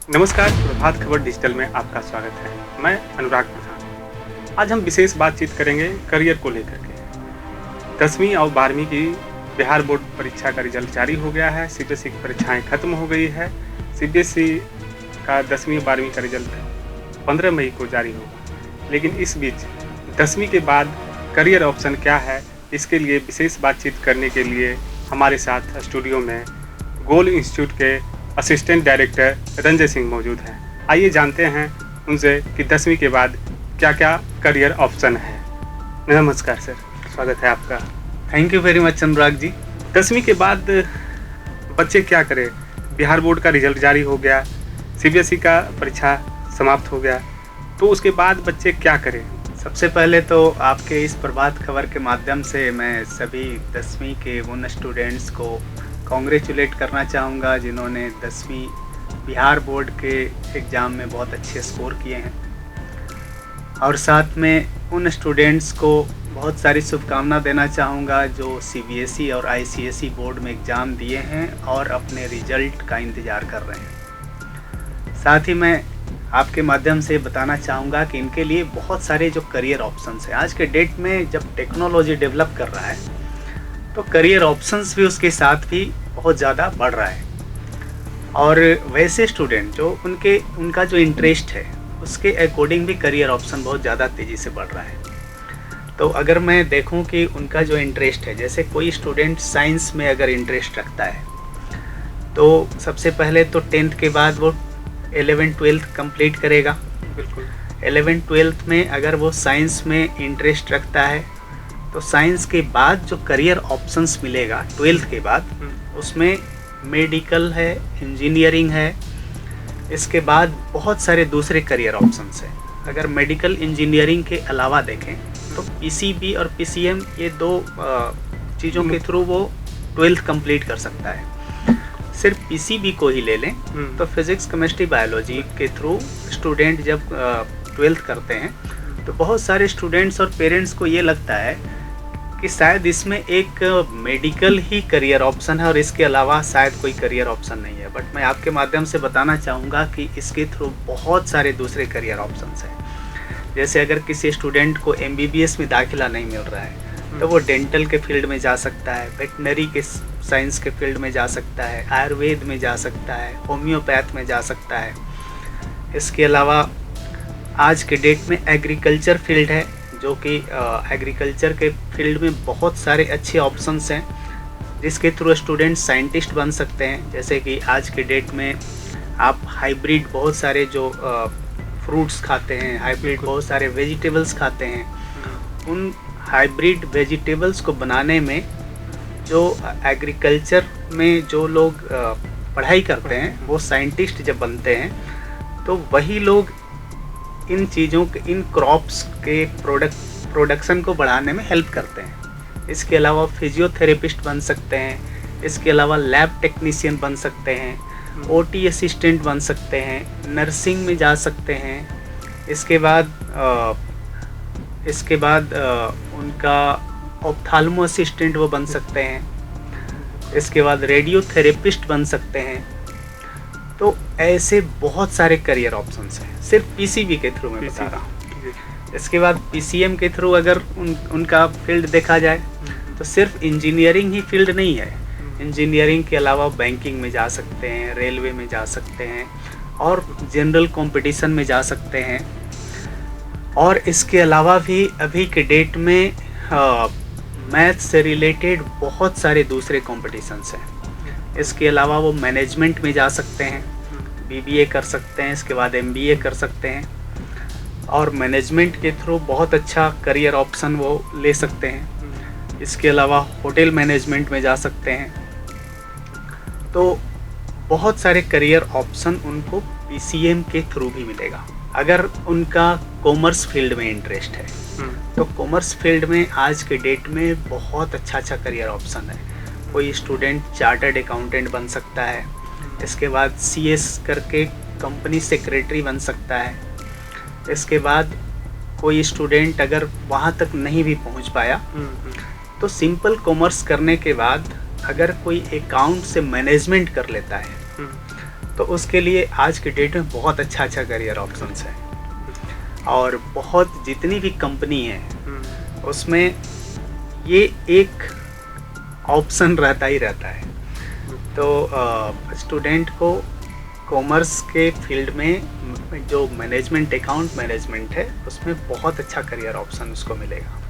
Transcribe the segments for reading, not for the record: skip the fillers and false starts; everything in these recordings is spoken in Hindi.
नमस्कार, प्रभात खबर डिजिटल में आपका स्वागत है। मैं अनुराग प्रधान। आज हम विशेष बातचीत करेंगे करियर को लेकर के। 10वीं और 12वीं की बिहार बोर्ड परीक्षा का रिजल्ट जारी हो गया है। सीबीएसई की परीक्षाएं खत्म हो गई है। सीबीएसई का 10वीं और 12वीं का रिजल्ट 15 मई को जारी होगा। लेकिन इस बीच 10वीं के बाद करियर ऑप्शन क्या है, इसके लिए विशेष बातचीत करने के लिए हमारे साथ स्टूडियो में गोल इंस्टीट्यूट के असिस्टेंट डायरेक्टर रंजय सिंह मौजूद हैं। आइए जानते हैं उनसे कि 10वीं के बाद क्या क्या करियर ऑप्शन है। नमस्कार सर, स्वागत है आपका। Thank you very much Anurag ji. 10वीं के बाद बच्चे क्या करें? बिहार बोर्ड का रिजल्ट जारी हो गया, सीबीएसई का परीक्षा समाप्त हो गया, तो उसके बाद बच्चे क्या करें? सबसे पहले तो आपके इस प्रभात खबर के माध्यम से मैं सभी 10वीं के उन स्टूडेंट्स को कॉन्ग्रेचुलेट करना चाहूँगा जिन्होंने 10वीं बिहार बोर्ड के एग्ज़ाम में बहुत अच्छे स्कोर किए हैं, और साथ में उन स्टूडेंट्स को बहुत सारी शुभकामना देना चाहूँगा जो सीबीएसई और आईसीएसई बोर्ड में एग्ज़ाम दिए हैं और अपने रिजल्ट का इंतज़ार कर रहे हैं। साथ ही मैं आपके माध्यम से बताना चाहूँगा कि इनके लिए बहुत सारे जो करियर ऑप्शंस हैं, आज के डेट में जब टेक्नोलॉजी डेवलप कर रहा है तो करियर ऑप्शंस भी उसके साथ भी बहुत ज़्यादा बढ़ रहा है। और वैसे स्टूडेंट जो उनका जो इंटरेस्ट है उसके अकॉर्डिंग भी करियर ऑप्शन बहुत ज़्यादा तेज़ी से बढ़ रहा है। तो अगर मैं देखूं कि उनका जो इंटरेस्ट है, जैसे कोई स्टूडेंट साइंस में अगर इंटरेस्ट रखता है तो सबसे पहले तो 10th के बाद वो 11th-12th कंप्लीट करेगा। बिल्कुल। 11th-12th में अगर वो साइंस में इंटरेस्ट रखता है तो साइंस के बाद जो करियर ऑप्शंस मिलेगा 12th के बाद, उसमें मेडिकल है, इंजीनियरिंग है, इसके बाद बहुत सारे दूसरे करियर ऑप्शंस हैं। अगर मेडिकल इंजीनियरिंग के अलावा देखें तो पीसीबी और पीसीएम, ये दो चीज़ों के थ्रू वो 12th कंप्लीट कर सकता है। सिर्फ पीसीबी को ही ले लें तो फिज़िक्स, केमिस्ट्री, बायोलॉजी के थ्रू स्टूडेंट जब 12th करते हैं तो बहुत सारे स्टूडेंट्स और पेरेंट्स को ये लगता है कि शायद इसमें एक मेडिकल ही करियर ऑप्शन है और इसके अलावा शायद कोई करियर ऑप्शन नहीं है। बट मैं आपके माध्यम से बताना चाहूँगा कि इसके थ्रू बहुत सारे दूसरे करियर ऑप्शंस हैं। जैसे अगर किसी स्टूडेंट को एमबीबीएस में दाखिला नहीं मिल रहा है तो वो डेंटल के फील्ड में जा सकता है, वेटनरी के साइंस के फील्ड में जा सकता है, आयुर्वेद में जा सकता है, होम्योपैथ में जा सकता है। इसके अलावा आज के डेट में एग्रीकल्चर फील्ड है, जो कि एग्रीकल्चर के फील्ड में बहुत सारे अच्छे ऑप्शंस हैं जिसके थ्रू स्टूडेंट साइंटिस्ट बन सकते हैं। जैसे कि आज के डेट में आप हाइब्रिड बहुत सारे जो फ्रूट्स खाते हैं, हाइब्रिड बहुत सारे वेजिटेबल्स खाते हैं, उन हाइब्रिड वेजिटेबल्स को बनाने में जो एग्रीकल्चर में जो लोग पढ़ाई करते हैं वो साइंटिस्ट जब बनते हैं तो वही लोग इन चीज़ों के, इन क्रॉप्स के प्रोडक्शन को बढ़ाने में हेल्प करते हैं। इसके अलावा फिजियोथेरेपिस्ट बन सकते हैं, इसके अलावा लैब टेक्नीशियन बन सकते हैं, ओटी असिस्टेंट बन सकते हैं, नर्सिंग में जा सकते हैं। इसके बाद उनका ऑप्थाल्मो असिस्टेंट वो बन सकते हैं। इसके बाद रेडियोथेरेपिस्ट बन सकते हैं। तो ऐसे बहुत सारे करियर ऑप्शंस हैं, सिर्फ पीसीबी के थ्रू मैं बता रहा हूँ। इसके बाद पीसीएम के थ्रू अगर उनका फील्ड देखा जाए तो सिर्फ इंजीनियरिंग ही फील्ड नहीं है। इंजीनियरिंग के अलावा बैंकिंग में जा सकते हैं, रेलवे में जा सकते हैं और जनरल कंपटीशन में जा सकते हैं। और इसके अलावा भी अभी के डेट में मैथ से रिलेटेड बहुत सारे दूसरे कॉम्पिटिशन्स हैं। इसके अलावा वो मैनेजमेंट में जा सकते हैं, बीबीए कर सकते हैं, इसके बाद एमबीए कर सकते हैं और मैनेजमेंट के थ्रू बहुत अच्छा करियर ऑप्शन वो ले सकते हैं। इसके अलावा होटल मैनेजमेंट में जा सकते हैं। तो बहुत सारे करियर ऑप्शन उनको पीसीएम के थ्रू भी मिलेगा। अगर उनका कॉमर्स फील्ड में इंटरेस्ट है तो कॉमर्स फील्ड में आज के डेट में बहुत अच्छा करियर ऑप्शन है। कोई स्टूडेंट चार्टर्ड अकाउंटेंट बन सकता है, इसके बाद सीएस करके कंपनी सेक्रेटरी बन सकता है। इसके बाद कोई स्टूडेंट अगर वहाँ तक नहीं भी पहुँच पाया तो सिंपल कॉमर्स करने के बाद अगर कोई अकाउंट से मैनेजमेंट कर लेता है तो उसके लिए आज के डेट में बहुत अच्छा करियर ऑप्शंस है, और बहुत जितनी भी कंपनी है उसमें ये एक ऑप्शन रहता ही रहता है। तो स्टूडेंट को कॉमर्स के फील्ड में जो मैनेजमेंट, अकाउंट मैनेजमेंट है, उसमें बहुत अच्छा करियर ऑप्शन उसको मिलेगा।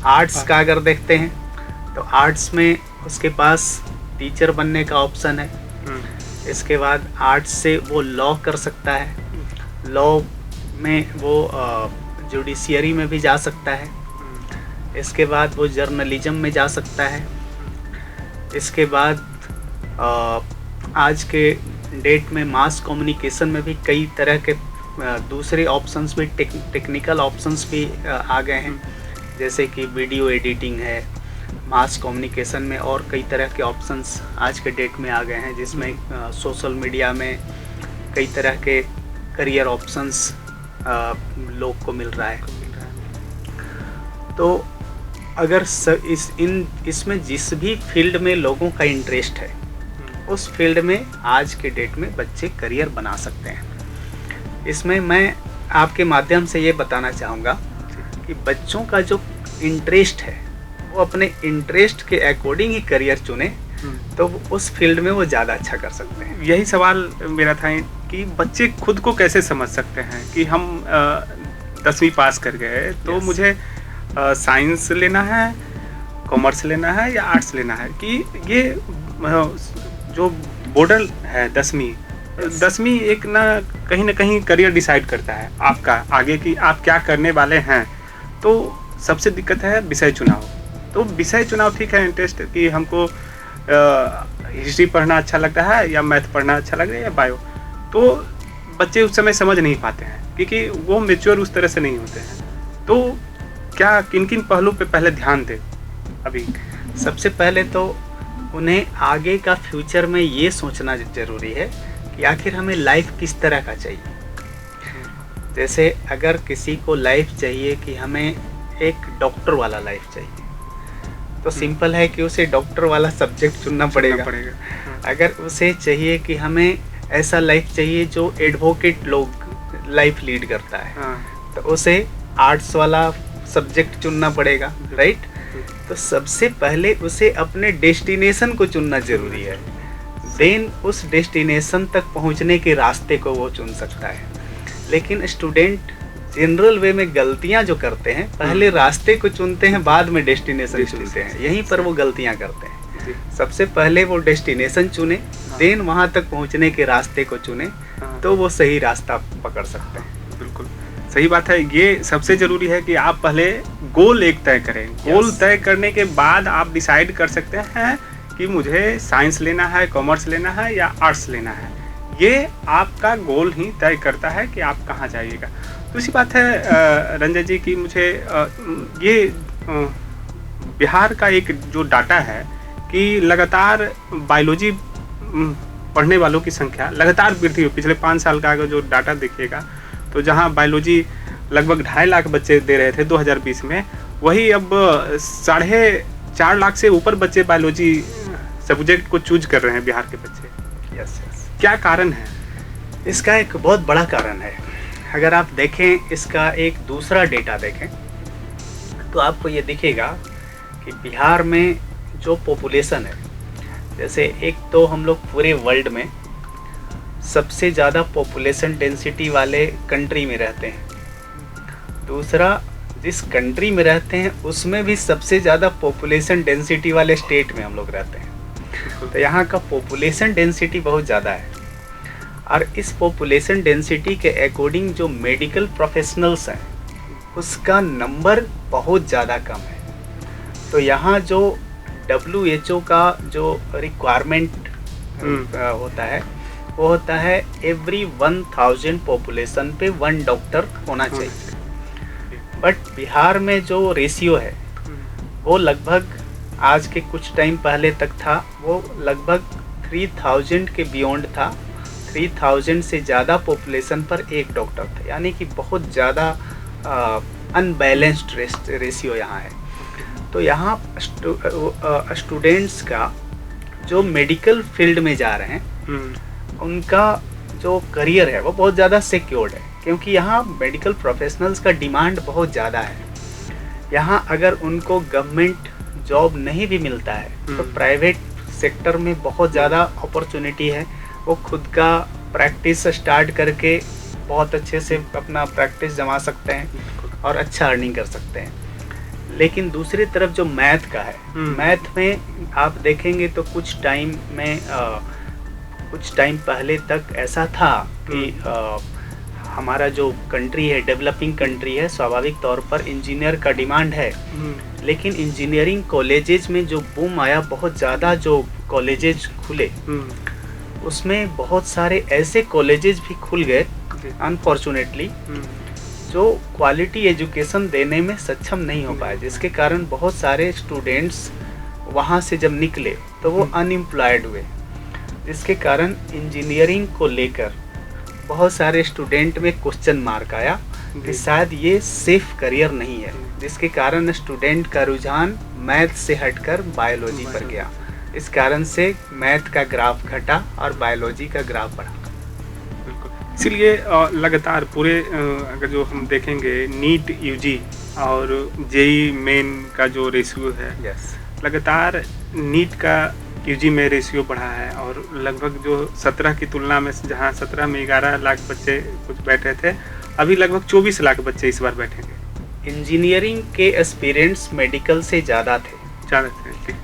आर्ट्स का अगर देखते हैं तो आर्ट्स में उसके पास टीचर बनने का ऑप्शन है। इसके बाद आर्ट्स से वो लॉ कर सकता है, लॉ में वो जुडिशियरी में भी जा सकता है। इसके बाद वो जर्नलिज्म में जा सकता है। इसके बाद आज के डेट में मास कम्युनिकेशन में भी कई तरह के दूसरे ऑप्शंस भी, टेक्निकल ऑप्शंस भी आ गए हैं, जैसे कि वीडियो एडिटिंग है। मास कम्युनिकेशन में और कई तरह के ऑप्शंस आज के डेट में आ गए हैं, जिसमें सोशल मीडिया में कई तरह के करियर ऑप्शंस लोग को मिल रहा है। तो अगर इसमें जिस भी फील्ड में लोगों का इंटरेस्ट है, उस फील्ड में आज के डेट में बच्चे करियर बना सकते हैं। इसमें मैं आपके माध्यम से ये बताना चाहूँगा कि बच्चों का जो इंटरेस्ट है, वो अपने इंटरेस्ट के अकॉर्डिंग ही करियर चुने, तो उस फील्ड में वो ज़्यादा अच्छा कर सकते हैं। यही सवाल मेरा था कि बच्चे खुद को कैसे समझ सकते हैं कि हम 10वीं पास कर गए तो मुझे साइंस लेना है, कॉमर्स लेना है या आर्ट्स लेना है, कि ये जो बॉर्डर है 10वीं एक ना कहीं करियर डिसाइड करता है आपका आगे की आप क्या करने वाले हैं। तो सबसे दिक्कत है विषय चुनाव। तो विषय चुनाव ठीक है, इंटरेस्ट कि हमको हिस्ट्री पढ़ना अच्छा लगता है या मैथ पढ़ना अच्छा लगता है या बायो, तो बच्चे उस समय समझ नहीं पाते हैं क्योंकि वो मैच्योर उस तरह से नहीं होते हैं। तो क्या किन किन पहलू पे पहले ध्यान दें? अभी सबसे पहले तो उन्हें आगे का फ्यूचर में ये सोचना ज़रूरी है कि आखिर हमें लाइफ किस तरह का चाहिए। जैसे अगर किसी को लाइफ चाहिए कि हमें एक डॉक्टर वाला लाइफ चाहिए, तो सिंपल है कि उसे डॉक्टर वाला सब्जेक्ट चुनना पड़ेगा। अगर उसे चाहिए कि हमें ऐसा लाइफ चाहिए जो एडवोकेट लोग लाइफ लीड करता है, तो उसे आर्ट्स वाला सब्जेक्ट चुनना पड़ेगा, राइट। तो सबसे पहले उसे अपने डेस्टिनेशन को चुनना ज़रूरी है, देन उस डेस्टिनेशन तक पहुंचने के रास्ते को वो चुन सकता है। लेकिन स्टूडेंट जनरल वे में गलतियां जो करते हैं, पहले रास्ते को चुनते हैं, बाद में डेस्टिनेशन चुनते हैं, यहीं पर वो गलतियां करते हैं। सबसे पहले वो डेस्टिनेशन चुने, देन वहां तक पहुंचने के रास्ते को चुने, तो वो सही रास्ता पकड़ सकते हैं। बिल्कुल सही बात है। ये सबसे ज़रूरी है कि आप पहले गोल एक तय करें। गोल तय करने के बाद आप डिसाइड कर सकते हैं कि मुझे साइंस लेना है, कॉमर्स लेना है या आर्ट्स लेना है। ये आपका गोल ही तय करता है कि आप कहाँ जाइएगा। दूसरी बात है रंजन जी की मुझे ये बिहार का एक जो डाटा है कि लगातार बायोलॉजी पढ़ने वालों की संख्या लगातार वृद्धि हुई। पिछले 5 साल का अगर जो डाटा देखिएगा तो जहां बायोलॉजी लगभग 2.5 लाख बच्चे दे रहे थे 2020 में, वही अब 4.5 लाख से ऊपर बच्चे बायोलॉजी सब्जेक्ट को चूज कर रहे हैं बिहार के बच्चे। यस। क्या कारण है इसका? एक बहुत बड़ा कारण है। अगर आप देखें इसका एक दूसरा डेटा देखें तो आपको ये दिखेगा कि बिहार में जो पॉपुलेशन है, जैसे एक तो हम लोग पूरे वर्ल्ड में सबसे ज़्यादा पॉपुलेशन डेंसिटी वाले कंट्री में रहते हैं। दूसरा, जिस कंट्री में रहते हैं उसमें भी सबसे ज़्यादा पॉपुलेशन डेंसिटी वाले स्टेट में हम लोग रहते हैं। तो यहाँ का पॉपुलेशन डेंसिटी बहुत ज़्यादा है, और इस पॉपुलेशन डेंसिटी के अकॉर्डिंग जो मेडिकल प्रोफेशनल्स हैं उसका नंबर बहुत ज़्यादा कम है। तो यहाँ जो WHO का जो रिक्वायरमेंट होता है वो होता है एवरी 1000 पॉपुलेशन पे 1 डॉक्टर होना चाहिए। बट बिहार में जो रेशियो है वो लगभग आज के कुछ टाइम पहले तक था, वो लगभग 3000 के बियॉन्ड था। 3000 से ज़्यादा पॉपुलेशन पर 1 डॉक्टर था, यानी कि बहुत ज़्यादा अनबैलेंस्ड रेशियो यहाँ है। तो यहाँ स्टूडेंट्स का जो मेडिकल फील्ड में जा रहे हैं उनका जो करियर है वो बहुत ज़्यादा सिक्योर्ड है, क्योंकि यहाँ मेडिकल प्रोफेशनल्स का डिमांड बहुत ज़्यादा है। यहाँ अगर उनको गवर्नमेंट जॉब नहीं भी मिलता है तो प्राइवेट सेक्टर में बहुत ज़्यादा अपॉर्चुनिटी है। वो खुद का प्रैक्टिस स्टार्ट करके बहुत अच्छे से अपना प्रैक्टिस जमा सकते हैं और अच्छा अर्निंग कर सकते हैं। लेकिन दूसरी तरफ जो मैथ का है, मैथ में आप देखेंगे तो कुछ टाइम पहले तक ऐसा था कि हमारा जो कंट्री है, डेवलपिंग कंट्री है, स्वाभाविक तौर पर इंजीनियर का डिमांड है। लेकिन इंजीनियरिंग कॉलेजेस में जो बूम आया, बहुत ज़्यादा जो कॉलेजेस खुले, उसमें बहुत सारे ऐसे कॉलेजेस भी खुल गए अनफॉर्चुनेटली जो क्वालिटी एजुकेशन देने में सक्षम नहीं हो पाए, जिसके कारण बहुत सारे स्टूडेंट्स वहाँ से जब निकले तो वो अनएम्प्लॉयड हुए, जिसके कारण इंजीनियरिंग को लेकर बहुत सारे स्टूडेंट में क्वेश्चन मार्क आया कि शायद ये सेफ करियर नहीं है, जिसके कारण स्टूडेंट का रुझान मैथ से हटकर बायोलॉजी पर गया। इस कारण से मैथ का ग्राफ घटा और बायोलॉजी का ग्राफ बढ़ा। इसीलिए लगातार पूरे अगर जो हम देखेंगे नीट यूजी और जेई मेन का जो रेशियो है, लगातार नीट का यूजी में रेशियो बढ़ा है और लगभग जो 17 की तुलना में, जहां 17 में 11 लाख बच्चे कुछ बैठे थे, अभी लगभग 24 लाख बच्चे इस बार बैठेंगे। इंजीनियरिंग के एस्पिरेंट्स मेडिकल से ज़्यादा थे।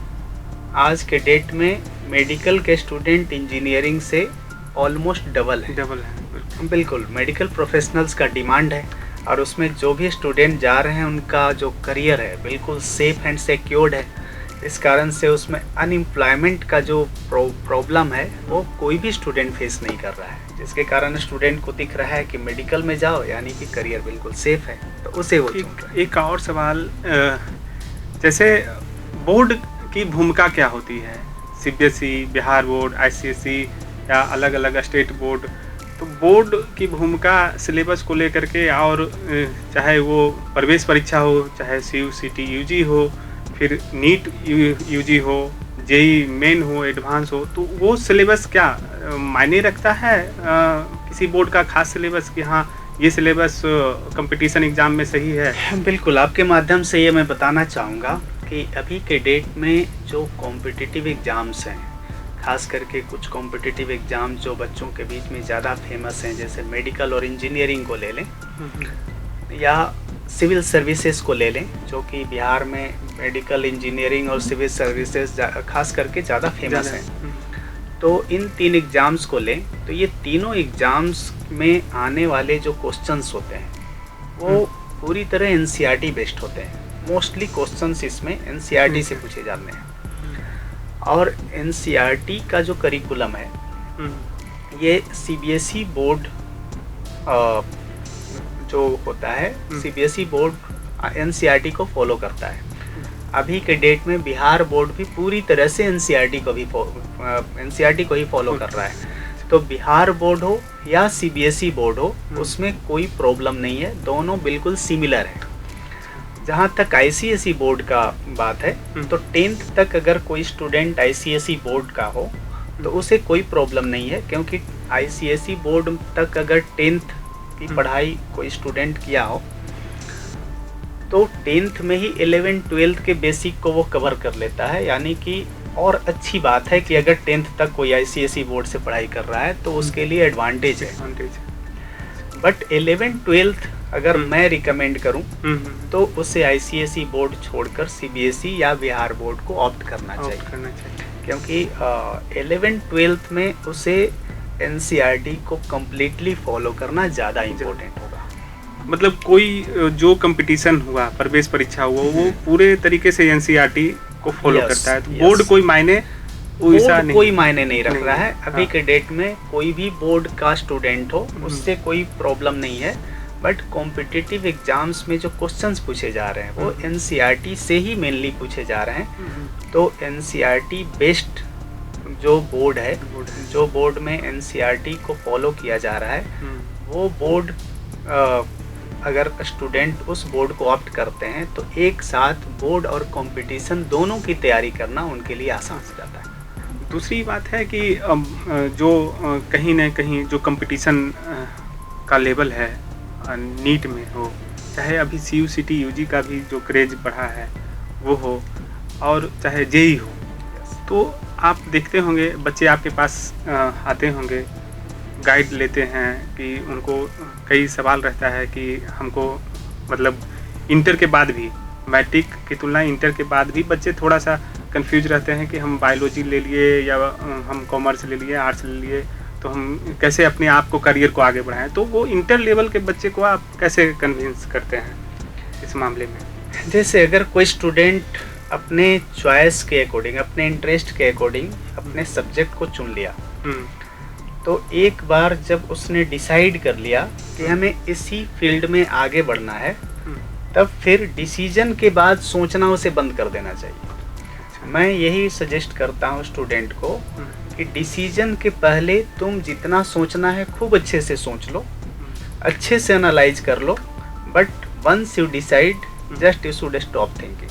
आज के डेट में मेडिकल के स्टूडेंट इंजीनियरिंग से ऑलमोस्ट डबल है। बिल्कुल, मेडिकल प्रोफेशनल्स का डिमांड है और उसमें जो भी स्टूडेंट जा रहे हैं उनका जो करियर है बिल्कुल सेफ एंड सिक्योर्ड है। इस कारण से उसमें अनएम्प्लॉयमेंट का जो प्रॉब्लम है वो कोई भी स्टूडेंट फेस नहीं कर रहा है, जिसके कारण स्टूडेंट को दिख रहा है कि मेडिकल में जाओ यानी कि करियर बिल्कुल सेफ है, तो उसे वो चुन रहा है। एक और सवाल, जैसे बोर्ड की भूमिका क्या होती है? सीबीएसई, बिहार बोर्ड, आईसीएसई या अलग अलग स्टेट बोर्ड, तो बोर्ड की भूमिका सिलेबस को लेकर के, और चाहे वो प्रवेश परीक्षा हो, चाहे सीयूसीटी यूजी हो, फिर नीट यूजी हो, जेई मेन हो, एडवांस हो, तो वो सिलेबस क्या मायने रखता है? किसी बोर्ड का खास सिलेबस कि हाँ ये सिलेबस कंपटीशन एग्ज़ाम में सही है? बिल्कुल, आपके माध्यम से ये मैं बताना चाहूँगा कि अभी के डेट में जो कॉम्पिटिटिव एग्ज़ाम्स हैं, खास करके कुछ कॉम्पिटिटिव एग्ज़ाम जो बच्चों के बीच में ज़्यादा फेमस हैं, जैसे मेडिकल और इंजीनियरिंग को ले लें या सिविल सर्विसेज को ले लें, जो कि बिहार में मेडिकल, इंजीनियरिंग और सिविल सर्विसेज खास करके ज़्यादा फेमस हैं। तो इन 3 एग्ज़ाम्स को लें तो ये तीनों एग्ज़ाम्स में आने वाले जो क्वेश्चंस होते हैं वो पूरी तरह एनसीईआरटी बेस्ड होते हैं। मोस्टली क्वेश्चंस इसमें एनसीईआरटी से पूछे जाते हैं और एनसीईआरटी का जो करिकुलम है ये सीबीएसई बोर्ड जो होता है, सीबीएसई बोर्ड एनसीईआरटी को फॉलो करता है। अभी के डेट में बिहार बोर्ड भी पूरी तरह से एनसीईआरटी को ही फॉलो कर रहा है। तो बिहार बोर्ड हो या सीबीएसई बोर्ड हो, उसमें कोई प्रॉब्लम नहीं है, दोनों बिल्कुल सिमिलर है। जहाँ तक आईसीएसई बोर्ड का बात है तो 10th तक अगर कोई स्टूडेंट आईसीएसई बोर्ड का हो तो उसे कोई प्रॉब्लम नहीं है, क्योंकि आईसीएसई बोर्ड तक अगर 10th की पढ़ाई कोई स्टूडेंट किया हो तो 10th में ही 11th-12th के बेसिक को वो कवर कर लेता है। यानी कि और अच्छी बात है कि अगर 10th तक कोई आईसीएसई बोर्ड से पढ़ाई कर रहा है तो उसके लिए एडवांटेज है। बट 11th-12th अगर मैं रिकमेंड करूं तो उसे आईसीएसई बोर्ड छोड़कर सीबीएसई या बिहार बोर्ड को ऑप्ट करना चाहिए, क्योंकि 11th-12th में उसे एनसीईआरटी को कम्प्लीटली फॉलो करना ज़्यादा इम्पोर्टेंट होगा। मतलब कोई जो कंपटीशन हुआ, प्रवेश परीक्षा हुआ, वो पूरे तरीके से एनसीईआरटी को फॉलो करता है, तो बोर्ड कोई मायने कोई मायने नहीं रख रहा है। अभी के डेट में कोई भी बोर्ड का स्टूडेंट हो उससे कोई प्रॉब्लम नहीं है। बट कॉम्पिटिटिव एग्जाम्स में जो क्वेश्चंस पूछे जा रहे हैं वो एनसीईआरटी से ही मेनली पूछे जा रहे हैं। तो एनसीईआरटी बेस्ड जो बोर्ड है, जो बोर्ड में एनसीईआरटी को फॉलो किया जा रहा है, वो बोर्ड अगर स्टूडेंट उस बोर्ड को ऑप्ट करते हैं तो एक साथ बोर्ड और कंपटीशन दोनों की तैयारी करना उनके लिए आसान हो जाता है। दूसरी बात है कि जो कहीं न कहीं जो कंपटीशन का लेवल है नीट में हो, चाहे अभी सीयूईटी यूजी का भी जो क्रेज़ बढ़ा है वो हो, और चाहे जेईई हो, तो आप देखते होंगे बच्चे आपके पास आते होंगे, गाइड लेते हैं कि उनको कई सवाल रहता है कि हमको मतलब इंटर के बाद भी, मैट्रिक की तुलना इंटर के बाद भी बच्चे थोड़ा-सा कन्फ्यूज़ रहते हैं कि हम बायोलॉजी ले लिए या हम कॉमर्स ले लिए, आर्ट्स ले लिए, तो हम कैसे अपने आप को करियर को आगे बढ़ाएँ? तो वो इंटर लेवल के बच्चे को आप कैसे कन्विंस करते हैं इस मामले में? जैसे अगर कोई स्टूडेंट अपने चॉइस के अकॉर्डिंग, अपने इंटरेस्ट के अकॉर्डिंग अपने सब्जेक्ट को चुन लिया, तो एक बार जब उसने डिसाइड कर लिया कि हमें इसी फील्ड में आगे बढ़ना है, तब फिर डिसीजन के बाद सोचना उसे बंद कर देना चाहिए। मैं यही सजेस्ट करता हूँ स्टूडेंट को कि डिसीजन के पहले तुम जितना सोचना है खूब अच्छे से सोच लो, अच्छे से एनालाइज कर लो, but once you decide just you should stop thinking.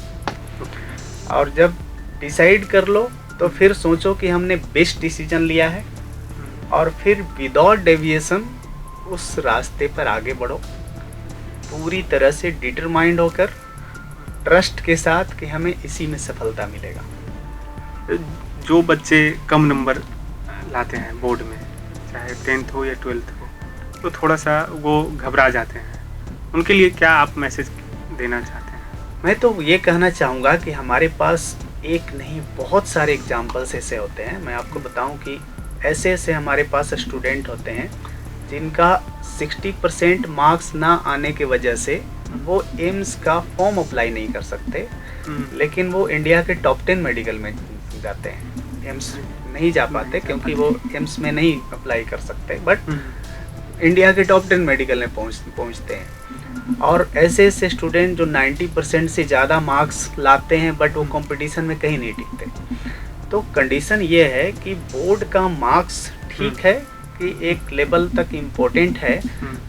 और जब डिसाइड कर लो तो फिर सोचो कि हमने बेस्ट डिसीजन लिया है, और फिर विदाउट डेविएशन उस रास्ते पर आगे बढ़ो, पूरी तरह से डिटरमाइंड होकर, ट्रस्ट के साथ कि हमें इसी में सफलता मिलेगा। जो बच्चे कम नंबर लाते हैं बोर्ड में, चाहे 10th हो या 12th हो, तो थोड़ा-सा वो घबरा जाते हैं, उनके लिए क्या आप मैसेज देना चाहते हैं? मैं तो ये कहना चाहूँगा कि हमारे पास एक नहीं बहुत सारे एग्जाम्पल्स ऐसे होते हैं। मैं आपको बताऊँ कि ऐसे हमारे पास स्टूडेंट होते हैं जिनका 60% मार्क्स ना आने की वजह से वो एम्स का फॉर्म अप्लाई नहीं कर सकते, लेकिन वो इंडिया के टॉप 10 मेडिकल में जाते हैं। एम्स नहीं जा पाते क्योंकि वो एम्स में नहीं अप्लाई कर सकते, बट इंडिया के टॉप 10 मेडिकल में पहुंचते हैं। और ऐसे स्टूडेंट जो 90% से ज़्यादा मार्क्स लाते हैं बट वो कंपटीशन में कहीं नहीं टिकते। तो कंडीशन ये है कि बोर्ड का मार्क्स ठीक है कि एक लेवल तक इम्पोर्टेंट है,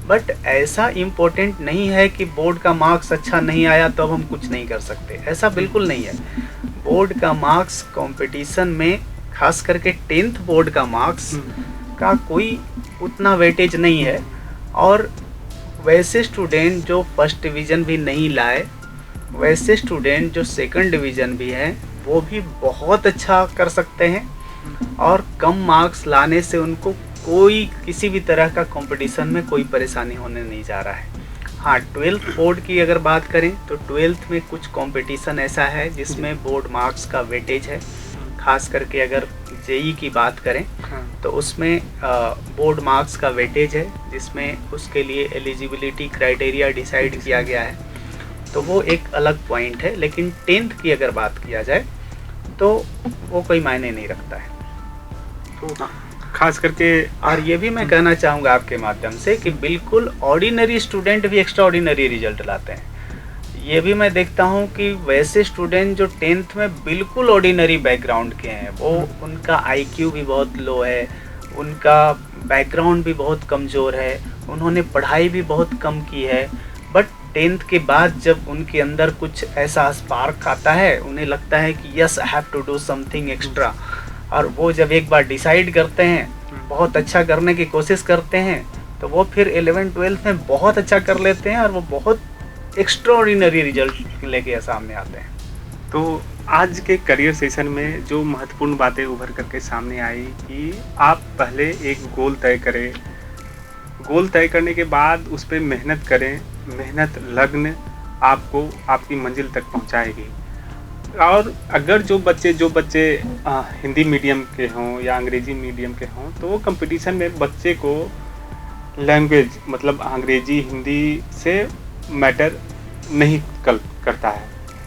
बट ऐसा इम्पोर्टेंट नहीं है कि बोर्ड का मार्क्स अच्छा नहीं आया तो अब हम कुछ नहीं कर सकते, ऐसा बिल्कुल नहीं है। बोर्ड का मार्क्स कंपटीशन में, खास करके 10th बोर्ड का मार्क्स का कोई उतना वेटेज नहीं है। और वैसे स्टूडेंट जो फर्स्ट डिवीज़न भी नहीं लाए, वैसे स्टूडेंट जो सेकंड डिवीज़न भी हैं, वो भी बहुत अच्छा कर सकते हैं, और कम मार्क्स लाने से उनको कोई किसी भी तरह का कंपटीशन में कोई परेशानी होने नहीं जा रहा है। हाँ, 12th बोर्ड की अगर बात करें तो 12th में कुछ कंपटीशन ऐसा है जिसमें बोर्ड मार्क्स का वेटेज है। खास करके अगर जेईई की बात करें तो उसमें बोर्ड मार्क्स का वेटेज है, जिसमें उसके लिए एलिजिबिलिटी क्राइटेरिया डिसाइड किया गया है, तो वो एक अलग पॉइंट है। लेकिन 10th की अगर बात किया जाए तो वो कोई मायने नहीं रखता है। तो खास करके, और ये भी मैं कहना चाहूँगा आपके माध्यम से कि बिल्कुल ऑर्डिनरी स्टूडेंट भी एक्स्ट्रा ऑर्डिनरी रिजल्ट लाते हैं। ये भी मैं देखता हूँ कि वैसे स्टूडेंट जो 10th में बिल्कुल ऑर्डिनरी बैकग्राउंड के हैं, वो उनका आईक्यू भी बहुत लो है, उनका बैकग्राउंड भी बहुत कमज़ोर है, उन्होंने पढ़ाई भी बहुत कम की है, बट 10th के बाद जब उनके अंदर कुछ ऐसा स्पार्क आता है, उन्हें लगता है कि yes I have to do something extra, और वो जब एक बार डिसाइड करते हैं, बहुत अच्छा करने की कोशिश करते हैं, तो वो फिर 11th-12th में बहुत अच्छा कर लेते हैं और वो बहुत एक्स्ट्राऑर्डिनरी रिजल्ट लेके सामने आते हैं। तो आज के करियर सेशन में जो महत्वपूर्ण बातें उभर करके सामने आई कि आप पहले एक गोल तय करें, गोल तय करने के बाद उस पर मेहनत करें, मेहनत लगन आपको आपकी मंजिल तक पहुंचाएगी। और अगर जो बच्चे हिंदी मीडियम के हों या अंग्रेजी मीडियम के हों, तो वो कंपटीशन में बच्चे को लैंग्वेज मतलब अंग्रेजी हिंदी से मैटर नहीं करता है,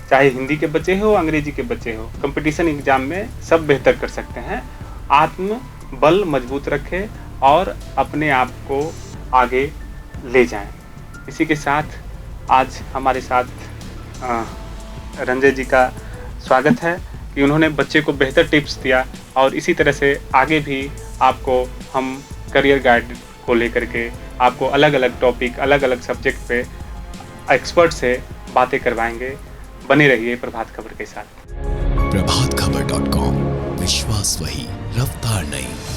चाहे हिंदी के बच्चे हो अंग्रेजी के बच्चे हो, कंपटीशन एग्ज़ाम में सब बेहतर कर सकते हैं। आत्म बल मजबूत रखें और अपने आप को आगे ले जाएं। इसी के साथ आज हमारे साथ रंजय जी का स्वागत है कि उन्होंने बच्चे को बेहतर टिप्स दिया, और इसी तरह से आगे भी आपको हम करियर गाइड को लेकर के आपको अलग अलग टॉपिक, अलग अलग सब्जेक्ट पे एक्सपर्ट से बातें करवाएंगे। बने रहिए प्रभात खबर के साथ। प्रभातखबर.com विश्वास वही, रफ्तार नहीं।